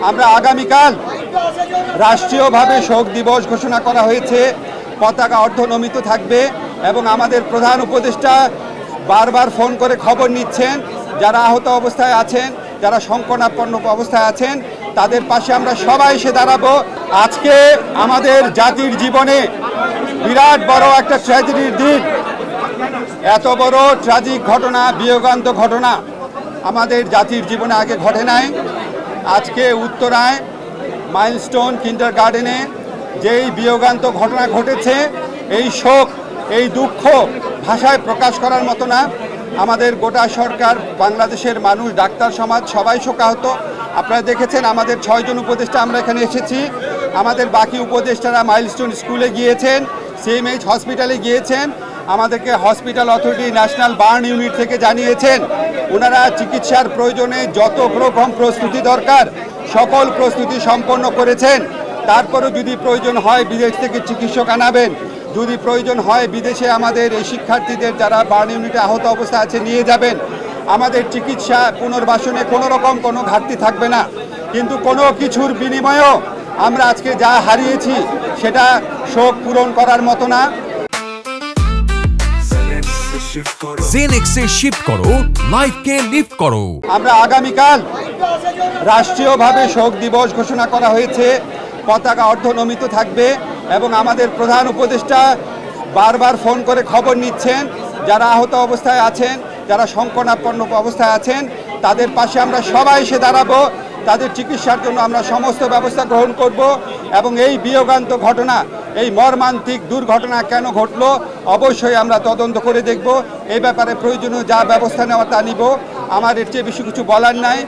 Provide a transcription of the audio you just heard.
আমরা আগামীকাল রাষ্ট্রীয়ভাবে শোক দিবস ঘোষণা করা হয়েছে। পতাকা অর্ধনমিত থাকবে এবং আমাদের প্রধান উপদেষ্টা বারবার ফোন করে খবর নিচ্ছেন যারা আহত অবস্থায় আছেন, যারা সংকটাপন্ন অবস্থায় আছেন, তাদের পাশে আমরা সবাই এসে দাঁড়াবো। আজকে আমাদের জাতির জীবনে বিরাট বড় একটা ট্র্যাজেডির দিন। এত বড় ট্র্যাজিক ঘটনা, বিয়োগান্ত ঘটনা আমাদের জাতির জীবনে আগে ঘটে নাই। আজকে উত্তরায় মাইলস্টোন কিন্ডারগার্টেনে যেই বিয়োগান্ত ঘটনা ঘটেছে, এই শোক, এই দুঃখ ভাষায় প্রকাশ করার মতো না। আমাদের গোটা সরকার, বাংলাদেশের মানুষ, ডাক্তার সমাজ সবাই শোকাহত। আপনারা দেখেছেন আমাদের 6 জন উপদেষ্টা আমরা এখানে এসেছি। আমাদের বাকি উপদেষ্টারা মাইলস্টোন স্কুলে গিয়েছেন, CMH হসপিটালে গিয়েছেন। আমাদেরকে hospital authority, national burn unit থেকে জানিয়েছেন ওনারা চিকিৎসার প্রয়োজনে যত রকম প্রস্তুতি দরকার সকল প্রস্তুতি সম্পন্ন করেছেন। তারপরও যদি প্রয়োজন হয় বিদেশ থেকে চিকিৎসক আনাবেন, যদি প্রয়োজন হয় বিদেশে আমাদের এই শিক্ষার্থীদের যারা বার্ন ইউনিটে আহত অবস্থায় আছে নিয়ে যাবেন। আমাদের চিকিৎসা পুনর্বাসনে কোনো রকম কোনো ঘাটতি থাকবে না। কিন্তু কোনো কিছুর বিনিময়েও আমরা আজকে যা হারিয়েছি সেটা শোক পূরণ করার মতো না। জেনেক্সে শিফট করো, লাইফকে লিফট করো। আমরা আগামীকাল রাষ্ট্রীয়ভাবে শোক দিবস ঘোষণা করা হয়েছে। পতাকা অর্ধনমিত থাকবে এবং আমাদের প্রধান উপদেষ্টা বারবার ফোন করে খবর নিচ্ছেন যারা আহত অবস্থায় আছেন, যারা সংকটাপন্ন অবস্থায় আছেন, তাদের পাশে আমরা সবাই এসে দাঁড়াবো। তাদের চিকিৎসার জন্য আমরা সমস্ত ব্যবস্থা গ্রহণ করব এবং এই বিয়োগান্ত ঘটনা, এই মর্মান্তিক দুর্ঘটনা কেন ঘটলো অবশ্যই আমরা তদন্ত করে দেখব। এই ব্যাপারে প্রয়োজনীয় যা ব্যবস্থা নেওয়া তা নিব। আমার এর চেয়ে বেশি কিছু বলার নাই।